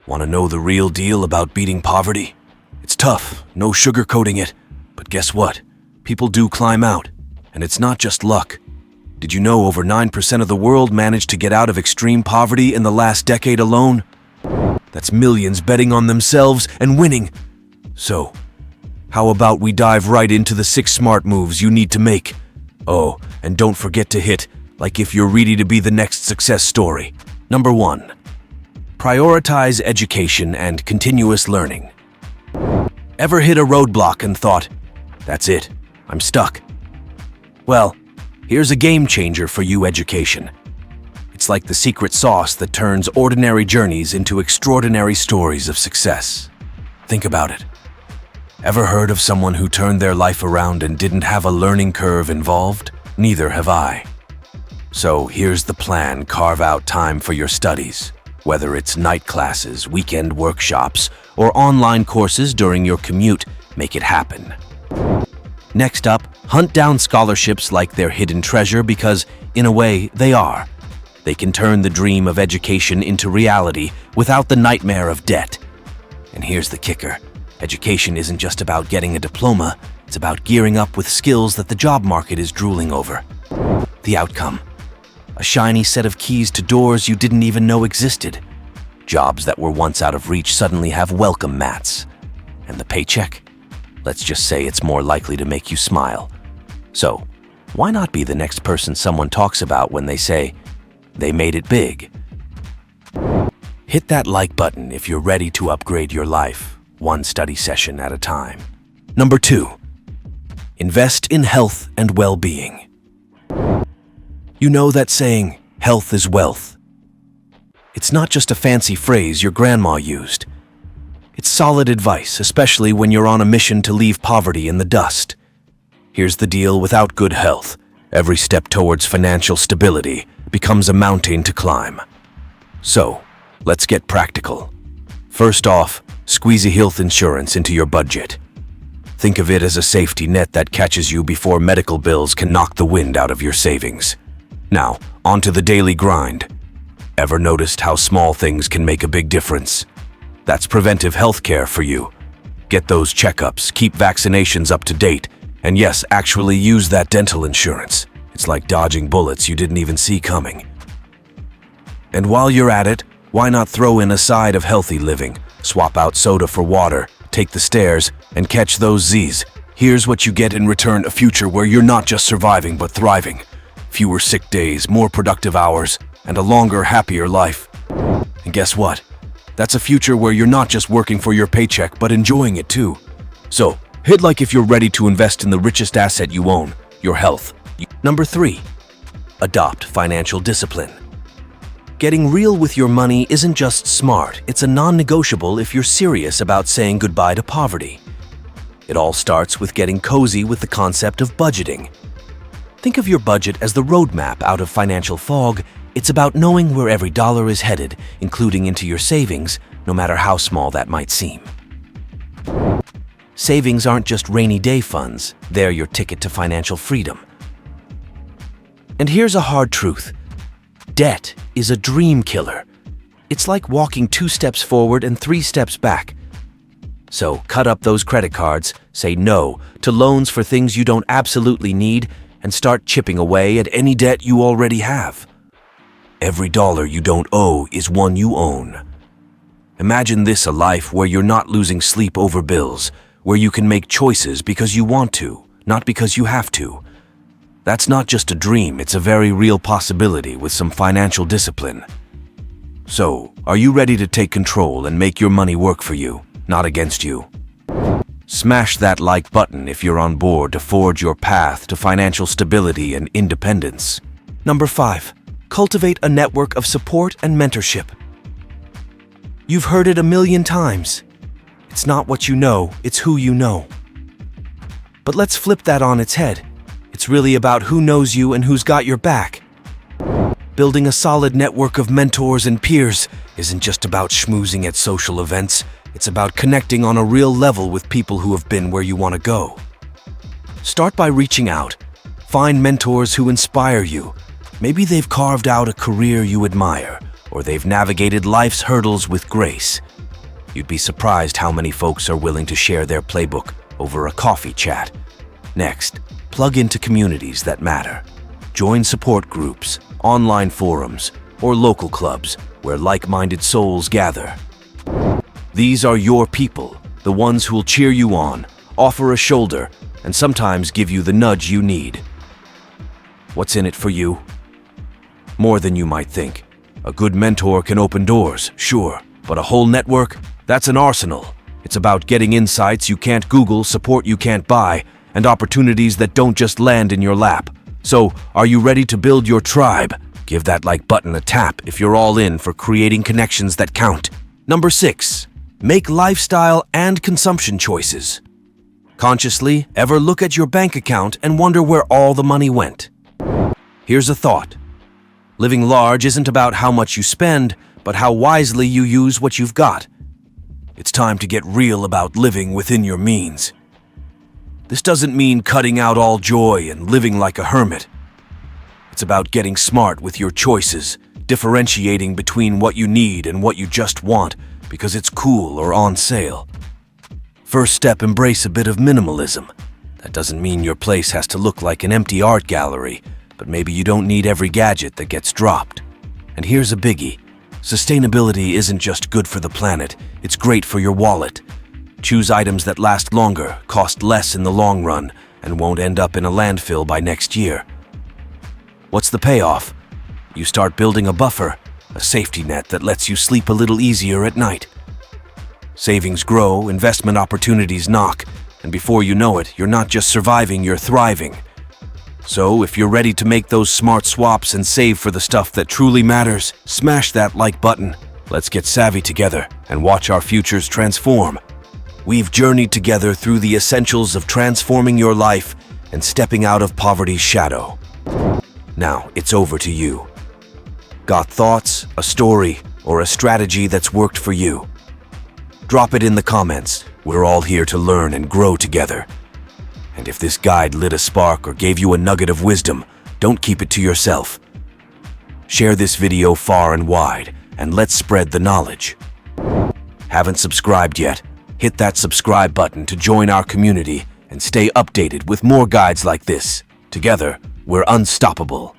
Want to know the real deal about beating poverty? It's tough, no sugarcoating it. But guess what? People do climb out. And it's not just luck. Did you know over 9% of the world managed to get out of extreme poverty in the last decade alone? That's millions betting on themselves and winning. So, how about we dive right into the 6 smart moves you need to make? Oh, and don't forget to hit like if you're ready to be the next success story. Number 1. Prioritize education and continuous learning. Ever hit a roadblock and thought, that's it, I'm stuck? Well, here's a game changer for you: education. It's like the secret sauce that turns ordinary journeys into extraordinary stories of success. Think about it. Ever heard of someone who turned their life around and didn't have a learning curve involved? Neither have I. So here's the plan: carve out time for your studies. Whether it's night classes, weekend workshops, or online courses during your commute, make it happen. Next up, hunt down scholarships like they're hidden treasure because, in a way, they are. They can turn the dream of education into reality without the nightmare of debt. And here's the kicker. Education isn't just about getting a diploma, it's about gearing up with skills that the job market is drooling over. The outcome: a shiny set of keys to doors you didn't even know existed. Jobs that were once out of reach suddenly have welcome mats. And the paycheck? Let's just say it's more likely to make you smile. So, why not be the next person someone talks about when they say, they made it big? Hit that like button if you're ready to upgrade your life, one study session at a time. Number 2. Invest in health and well-being. You know that saying, health is wealth. It's not just a fancy phrase your grandma used. It's solid advice, especially when you're on a mission to leave poverty in the dust. Here's the deal: without good health, every step towards financial stability becomes a mountain to climb. So, let's get practical. First off, squeeze a health insurance into your budget. Think of it as a safety net that catches you before medical bills can knock the wind out of your savings. Now, onto the daily grind. Ever noticed how small things can make a big difference? That's preventive healthcare for you. Get those checkups, keep vaccinations up to date, and yes, actually use that dental insurance. It's like dodging bullets you didn't even see coming. And while you're at it, why not throw in a side of healthy living? Swap out soda for water, take the stairs, and catch those Z's. Here's what you get in return: a future where you're not just surviving but thriving. Fewer sick days, more productive hours, and a longer, happier life. And guess what? That's a future where you're not just working for your paycheck but enjoying it too. So, hit like if you're ready to invest in the richest asset you own, your health. Number 3. Adopt financial discipline. Getting real with your money isn't just smart, it's a non-negotiable if you're serious about saying goodbye to poverty. It all starts with getting cozy with the concept of budgeting. Think of your budget as the roadmap out of financial fog. It's about knowing where every dollar is headed, including into your savings, no matter how small that might seem. Savings aren't just rainy day funds, they're your ticket to financial freedom. And here's a hard truth. Debt is a dream killer. It's like walking 2 steps forward and 3 steps back. So cut up those credit cards, say no to loans for things you don't absolutely need, and start chipping away at any debt you already have. Every dollar you don't owe is one you own. Imagine this: a life where you're not losing sleep over bills, where you can make choices because you want to, not because you have to. That's not just a dream, it's a very real possibility with some financial discipline. So, are you ready to take control and make your money work for you, not against you? Smash that like button if you're on board to forge your path to financial stability and independence. Number 5. Cultivate a network of support and mentorship. You've heard it a million times. It's not what you know, it's who you know. But let's flip that on its head. It's really about who knows you and who's got your back. Building a solid network of mentors and peers isn't just about schmoozing at social events. It's about connecting on a real level with people who have been where you want to go. Start by reaching out. Find mentors who inspire you. Maybe they've carved out a career you admire, or they've navigated life's hurdles with grace. You'd be surprised how many folks are willing to share their playbook over a coffee chat. Next, plug into communities that matter. Join support groups, online forums, or local clubs where like-minded souls gather. These are your people, the ones who'll cheer you on, offer a shoulder, and sometimes give you the nudge you need. What's in it for you? More than you might think. A good mentor can open doors, sure, but a whole network? That's an arsenal. It's about getting insights you can't Google, support you can't buy, and opportunities that don't just land in your lap. So, are you ready to build your tribe? Give that like button a tap if you're all in for creating connections that count. Number 6. Make lifestyle and consumption choices. Consciously, ever look at your bank account and wonder where all the money went? Here's a thought. Living large isn't about how much you spend, but how wisely you use what you've got. It's time to get real about living within your means. This doesn't mean cutting out all joy and living like a hermit. It's about getting smart with your choices, differentiating between what you need and what you just want because it's cool or on sale. First step, embrace a bit of minimalism. That doesn't mean your place has to look like an empty art gallery, but maybe you don't need every gadget that gets dropped. And here's a biggie. Sustainability isn't just good for the planet, it's great for your wallet. Choose items that last longer, cost less in the long run, and won't end up in a landfill by next year. What's the payoff? You start building a buffer, a safety net that lets you sleep a little easier at night. Savings grow, investment opportunities knock, and before you know it, you're not just surviving, you're thriving. So, if you're ready to make those smart swaps and save for the stuff that truly matters, smash that like button. Let's get savvy together and watch our futures transform. We've journeyed together through the essentials of transforming your life and stepping out of poverty's shadow. Now, it's over to you. Got thoughts, a story, or a strategy that's worked for you? Drop it in the comments. We're all here to learn and grow together. And if this guide lit a spark or gave you a nugget of wisdom, don't keep it to yourself. Share this video far and wide, and let's spread the knowledge. Haven't subscribed yet? Hit that subscribe button to join our community and stay updated with more guides like this. Together, we're unstoppable.